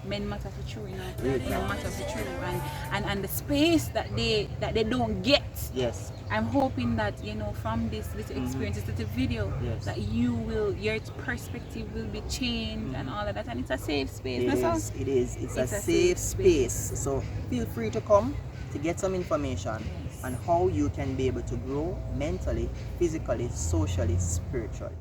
men matter for true, you know. You know, matter for true, and the space that they don't get. Yes. I'm hoping that, you know, from this little experience, this little video, that your perspective will be changed and all of that, and it's a safe space. It is. It's a safe space. So feel free to come to get some information on how you can be able to grow mentally, physically, socially, spiritually.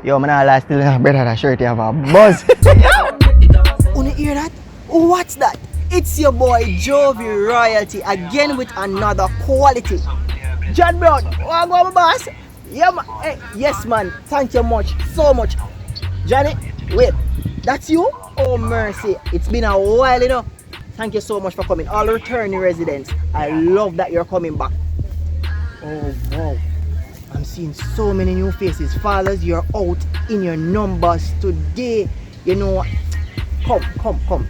Yo, man, I still have better that shirt. You have a buzz. Wanna hear that? What's that? It's your boy Jovi Royalty again with another quality. John Brown, wanna go, my boss? Yeah, man. Hey, yes, man. Thank you so much. Johnny, wait, that's you? Oh, mercy. It's been a while, you know. Thank you so much for coming. All returning residents, I love that you're coming back. Oh, wow. I'm seeing so many new faces. Fathers, you're out in your numbers today. You know what? Come.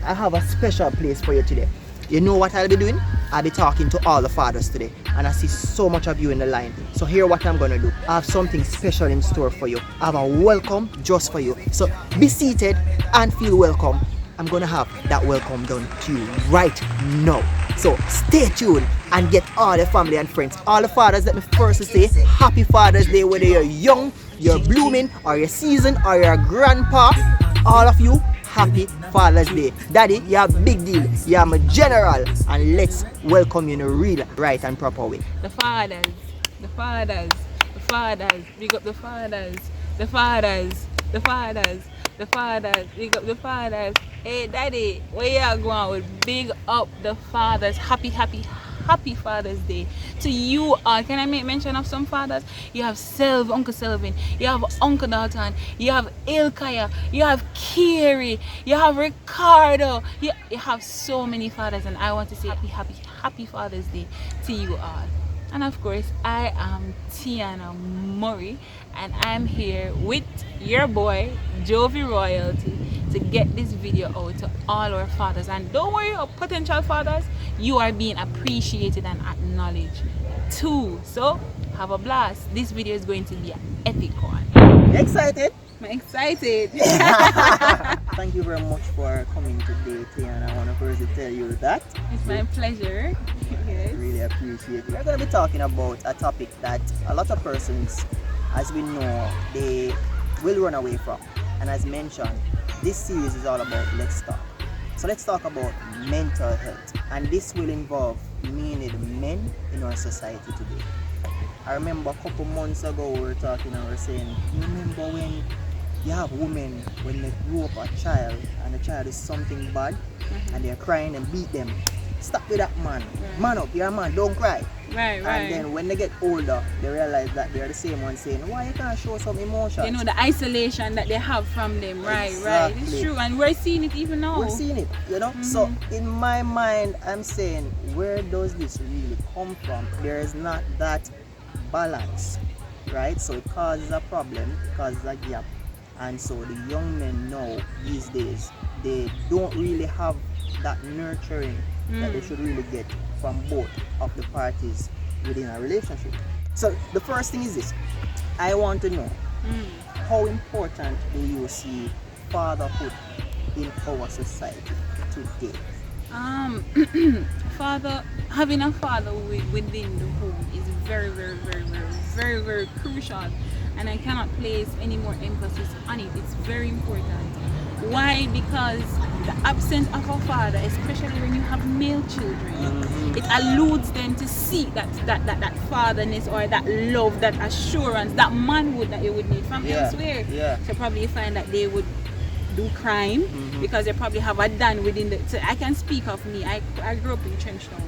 I have a special place for you today. You know what I'll be doing? I'll be talking to all the fathers today. And I see so much of you in the line. So here what I'm gonna do. I have something special in store for you. I have a welcome just for you. So be seated and feel welcome. I'm gonna have that welcome done to you right now. So stay tuned and get all the family and friends. All the fathers, let me first say Happy Father's Day, whether you're young, you're blooming, or you're seasoned, or you're a grandpa. All of you, Happy Father's Day. Daddy, you're a big deal. You're my general. And let's welcome you in a real, right and proper way. The fathers. Big up the fathers. Big up the fathers. Hey, Daddy, where you going with? Big up the fathers. Happy Father's Day to you all. Can I make mention of some fathers? You have Uncle Selvin, you have Uncle Dalton, you have Ilkaya, you have Kiri, you have Ricardo, you have so many fathers, and I want to say happy Father's Day to you all. And of course, I am Tianna Murray, and I'm here with your boy Jovi Royalty to get this video out to all our fathers. And don't worry, our potential fathers, you are being appreciated and acknowledged too. So have a blast. This video is going to be an epic one. Excited? I'm excited. Thank you very much for coming today, Tianna. I want to first tell you that it's my pleasure. I really appreciate it. We're going to be talking about a topic that a lot of persons, as we know, they will run away from. And as mentioned, this series is all about let's talk. So let's talk about mental health. And this will involve mainly the men in our society today. I remember a couple months ago we were talking and we were saying, you remember when you have women, when they grow up a child and the child is something bad and they're crying and beat them. Stop with that, man. Man up, you're a man, don't cry. Right. And then when they get older, they realize that they're the same one saying, why you can't show some emotion? You know, the isolation that they have from them. Right. It's true. And we're seeing it even now. We're seeing it, you know. So in my mind, I'm saying, where does this really come from? There is not that balance, right? So it causes a problem, it causes a gap. And so the young men now, these days, they don't really have that nurturing that they should really get from both of the parties within a relationship. So the first thing is this. I want to know, how important do you see fatherhood in our society today? Having a father within the home is very, very, very, very, very, very crucial, and I cannot place any more emphasis on it. It's very important. Why? Because the absence of a father, especially when you have male children, it alludes them to seek that fatherness or that love, that assurance, that manhood that you would need from elsewhere. So probably you find that they would do crime because they probably have a Dan within the. So I can speak of me. I grew up in Trenchtown.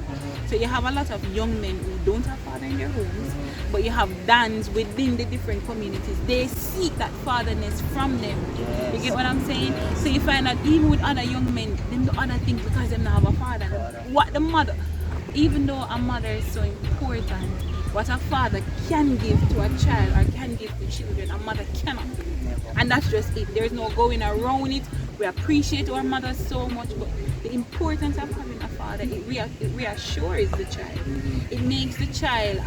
So you have a lot of young men who don't have father in their homes, but you have Dans within the different communities. They seek that fatherness from them. You get what I'm saying? So you find that even with other young men, them do other things because they don't have a father. What the mother, even though a mother is so important, what a father can give to a child or can give to children, a mother cannot do. And that's just it. There's no going around it. We appreciate our mothers so much, but the the importance of having a father, it reassures the child. It makes the child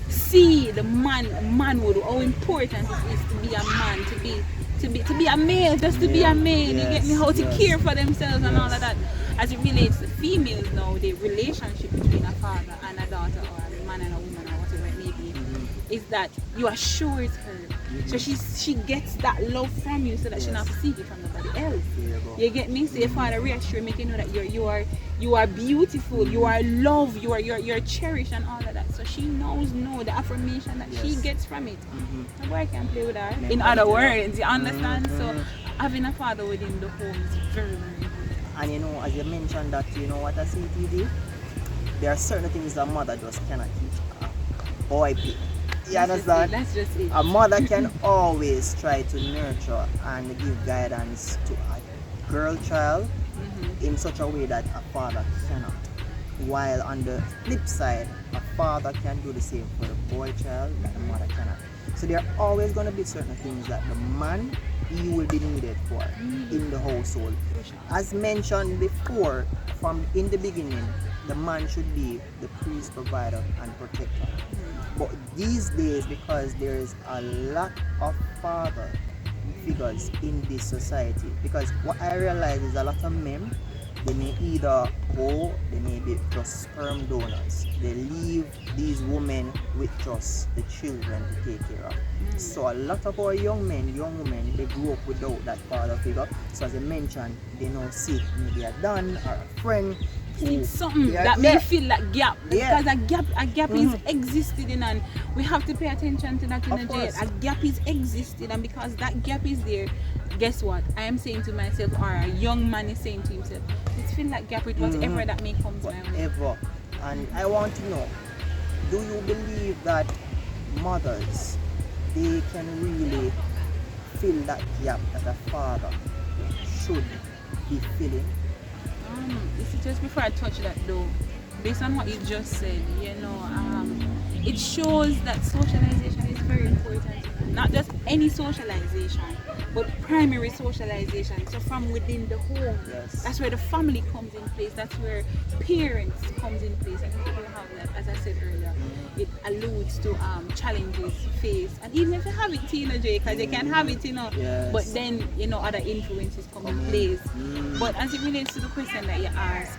see the manhood, how important it is to be a man, to be a male, just to be a man. You get me? How to care for themselves and all of that. As it relates to females now, the relationship between a father and a daughter, or a man and a woman, or whatever it may be, is that you assure her. So she gets that love from you, so that she don't have to seek it from nobody else. You get me? So your father reassure, make you know that you are beautiful, you are loved, you're cherished and all of that. So she knows the affirmation that she gets from it. The boy can play with her. In other words, you understand? So having a father within the home is very, very important. And you know, as you mentioned that, you know what I see, TD? There are certain things that mother just cannot teach a boy. You understand? That's just it. A mother can always try to nurture and give guidance to a girl child in such a way that a father cannot. While on the flip side, a father can do the same for the boy child that the mother cannot. So there are always going to be certain things that the man, he will be needed for in the household. As mentioned before, from in the beginning, the man should be the priest, provider, and protector. But these days, because there is a lack of father figures in this society, because what I realize is a lot of men, they may either go, they may be just sperm donors. They leave these women with just the children to take care of. So a lot of our young men, young women, they grew up without that father figure. So as I mentioned, they now see maybe a dad or a friend. It's something that may feel that gap, because a gap is existed in, and we have to pay attention to that in a jail. A gap is existed, and because that gap is there, guess what? I am saying to myself, or a young man is saying to himself, let's fill that gap with whatever that may come to my way. And I want to know, do you believe that mothers, they can really fill that gap that a father should be filling? Just before I touch that though, based on what you just said, you know, it shows that socialization is very important. Not just any socialization, but primary socialization. So from within the home, that's where the family comes in place. That's where parents comes in place. And people have that, as I said earlier, it alludes to challenges faced. And even if you have it, Tina J, because you can have it, you know, but then, you know, other influences come in place. But as it relates to the question that you asked,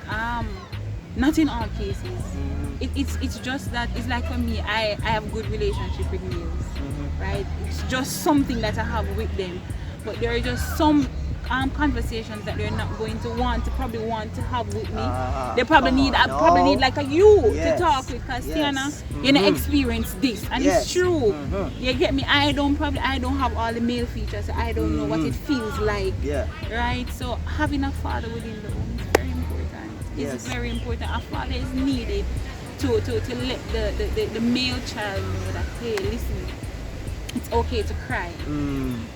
not in all cases. It's just that, it's like for me, I have good relationship with males, right? It's just something that I have with them. But there are just some conversations that they're not going to probably want to have with me. They probably need like a you to talk with, because Tianna, you know, experience this, and it's true. You get me? I don't have all the male features, so I don't know what it feels like. Right? So having a father within the home is very important. It's very important. A father is needed to let the male child know that, hey, listen, it's okay to cry.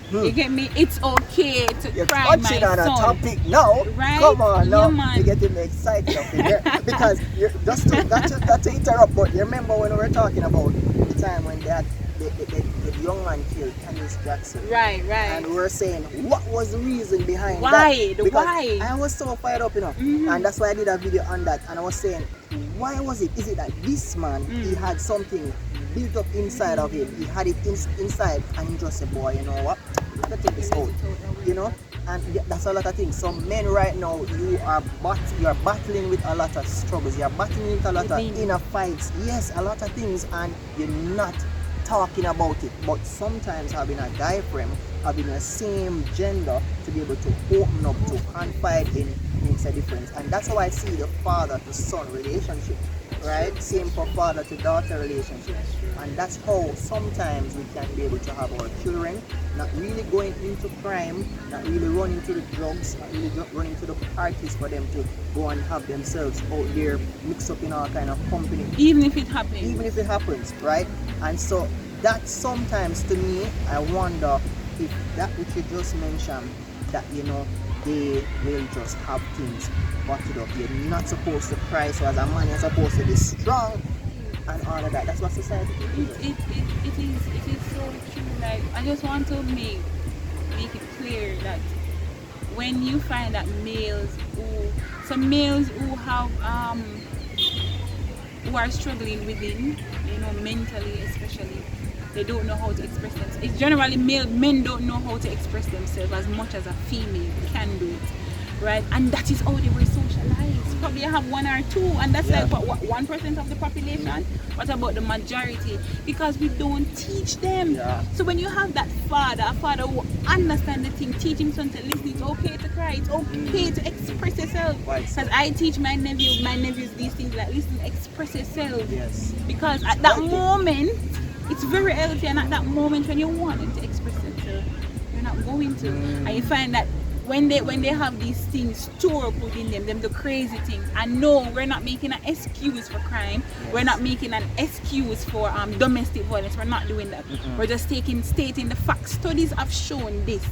You get me? It's okay to cry, my son. You're touching on a topic now. Right? Come on, now. Yeah, You're getting me excited up in here. Because just to interrupt, but you remember when we were talking about the time when they had the young man killed Khanece Jackson. Right. And we were saying, what was the reason behind why? that? Because why? I was so fired up, you know. And that's why I did a video on that. And I was saying, why was it? Is it that this man, he had something built up inside of him? He had it inside, and he just said, boy, you know what? Let's take this out. You know? And that's a lot of things. Some men right now, you are battling with a lot of struggles. You're battling with a lot of inner fights. Yes, a lot of things, and you're not talking about it. But sometimes having a guy friend, having the same gender, to be able to open up, to confide in, makes a difference. And that's how I see the father to son relationship, right? Same for father to daughter relationship. And that's how sometimes we can be able to have our children not really going into crime, not really running to the drugs, not really running to the parties for them to go and have themselves out there mixed up in all kind of company. Even if it happens, right? And so that sometimes, to me, I wonder if that which you just mentioned, that, you know, they will just have things bottled up. You're not supposed to cry, so as a man you're supposed to be strong and all of that. That's what society is. It is so true. Like, I just want to make it clear that when you find that some males who have who are struggling within, you know, mentally especially, they don't know how to express themselves. It's generally men don't know how to express themselves as much as a female can do it, right? And that is how they were socialized. Probably have one or two, and that's like what 1% of the population. What about the majority? Because we don't teach them. So when you have that a father who understand the thing, teach him son to listen, it's okay to cry, it's okay to express yourself. Because I teach my nephews these things like, listen, express yourself. Because at that moment, it's very healthy, and at that moment when you want them to express themselves, you're not going to. And you find that when they have these things stored up within them the crazy things, and no, we're not making an excuse for crime, we're not making an excuse for domestic violence, we're not doing that. We're just stating the facts. Studies have shown this.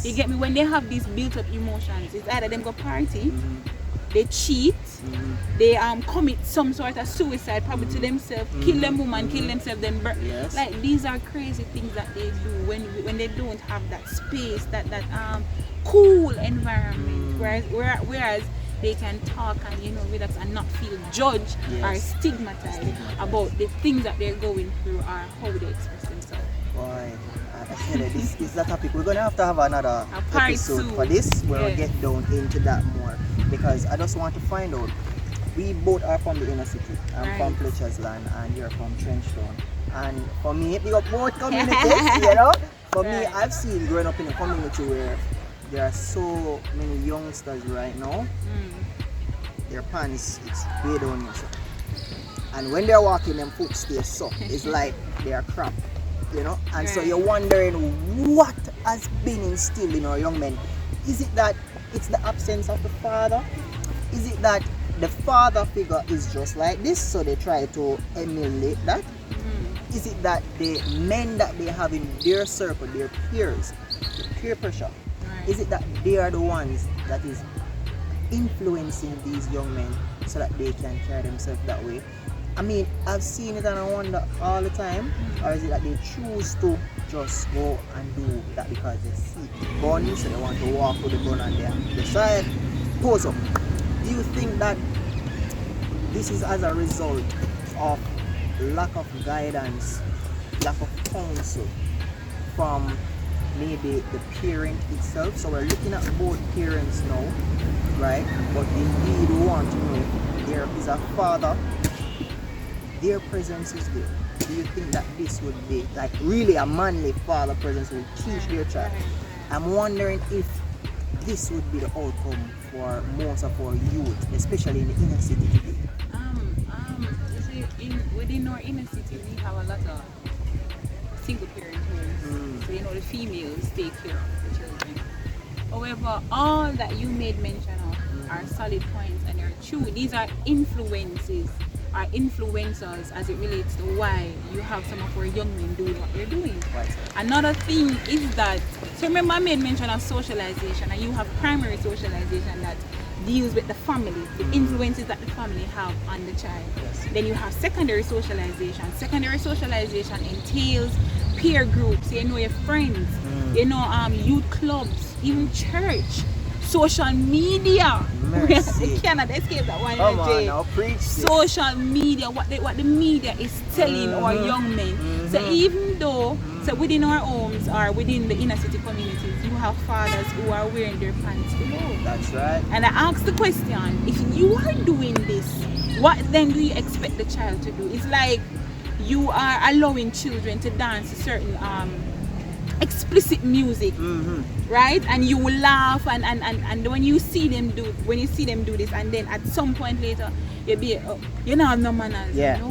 You get me? When they have these built up emotions, it's either them go party, they cheat, they commit some sort of suicide, probably to themselves, kill them woman, kill themselves, then like these are crazy things that they do when they don't have that space, that cool environment, whereas they can talk and, you know, relax and not feel judged or stigmatized about the things that they're going through or how they express themselves. Boy, I tell you, this is the topic. We're going to have another episode for this, where we get down into that more, because I just want to find out. We both are from the inner city. I'm from Fletcher's land and you're from Trenchtown. And for me, we got both communities, you know. For me, I've seen growing up in a community where there are so many youngsters right now, their pants, it's way down here. And when they're walking, them foot stay so. It's like they are crap, you know. And so you're wondering what has been instilled in our young men. Is it that it's the absence of the father? Is it that the father figure is just like this, so they try to emulate that? Is it that the men that they have in their circle, their peers, the peer pressure, is it that they are the ones that is influencing these young men so that they can carry themselves that way? I mean, I've seen it and I wonder all the time. Or is it that they choose to just go and do that because they see guns, so they want to walk with the gun and they decide, pose up. Do you think that this is as a result of lack of guidance, lack of counsel from maybe the parent itself? So we're looking at both parents now, right? But indeed we want to know if there is a father, their presence is there. Do you think that this would be like really a manly father presence will teach their child? I'm wondering if this would be the outcome for most of our youth, especially in the inner city today. You see, within our inner city, we have a lot of single parent homes. So, you know, the females take care of the children. However, all that you made mention of are solid points and are true. These are influences, are influencers as it relates to why you have some of our young men doing what they're doing. Another thing is that, so remember I made mention of socialization, and you have primary socialization that deals with the family, the influences that the family have on the child. Then you have secondary socialization. Secondary socialization entails peer groups, you know, your friends, you know, youth clubs, even church, social media. You cannot escape that one. Come on now, preach this. Social media, what the media is telling our young men. So even though, so within our homes or within the inner city communities, you have fathers who are wearing their pants below. That's right. And I ask the question, if you are doing this, what then do you expect the child to do? It's like you are allowing children to dance to certain explicit music, right? And you will laugh and when you see them do this, and then at some point later you'll be you know, no manners. No.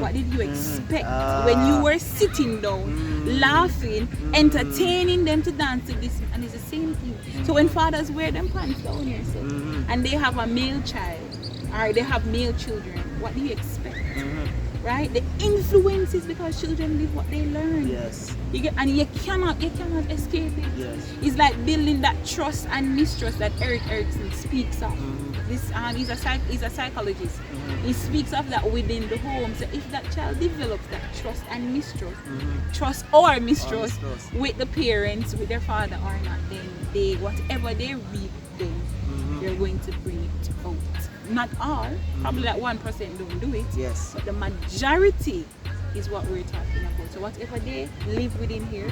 What did you expect when you were sitting down, laughing, entertaining them to dance to this? And it's the same thing. So when fathers wear them pants down here, so, and they have a male child or they have male children, what do you expect? Right? The influences, because children live what they learn. And you cannot escape it. It's like building that trust and mistrust that Eric Erikson speaks of. this he's a psychologist. He speaks of that within the home. So if that child develops that trust and mistrust, trust or mistrust with the parents, with their father or not, then they whatever they reap, then they're going to bring it out. Not all, probably like 1% don't do it. Yes. But the majority is what we're talking about. So whatever they live within here,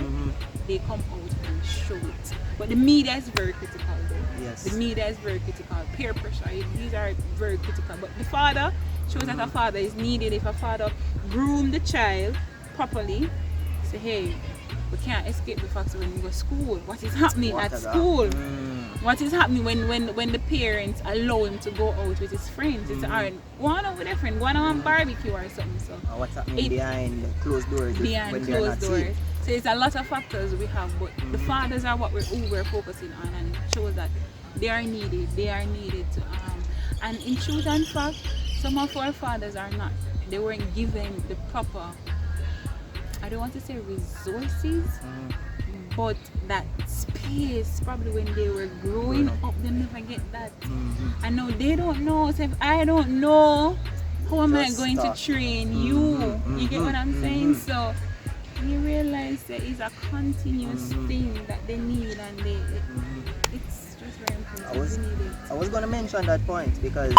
they come out and show it. But the media is very critical though. Yes. The media is very critical. Peer pressure, these are very critical. But the father shows that a father is needed. If a father groom the child properly, say, hey, we can't escape the fact when we go to school. What is happening at school? What is happening when the parents allow him to go out with his friends? It's alright, go on out with their friend, go on a barbecue or something. So what's happening behind closed doors? Behind closed doors. So it's a lot of factors we have, but the fathers are what we're focusing on, and it shows that they are needed. They are needed to and in truth and fact, some of our fathers are not. They weren't given the proper, I don't want to say resources, but that space. Probably when they were growing up, they never get that. I know they don't know. So if I don't know, how am I going to train you? You get what I'm saying? So you realize that it's a continuous thing that they need, and it's just very important. I was going to mention that point because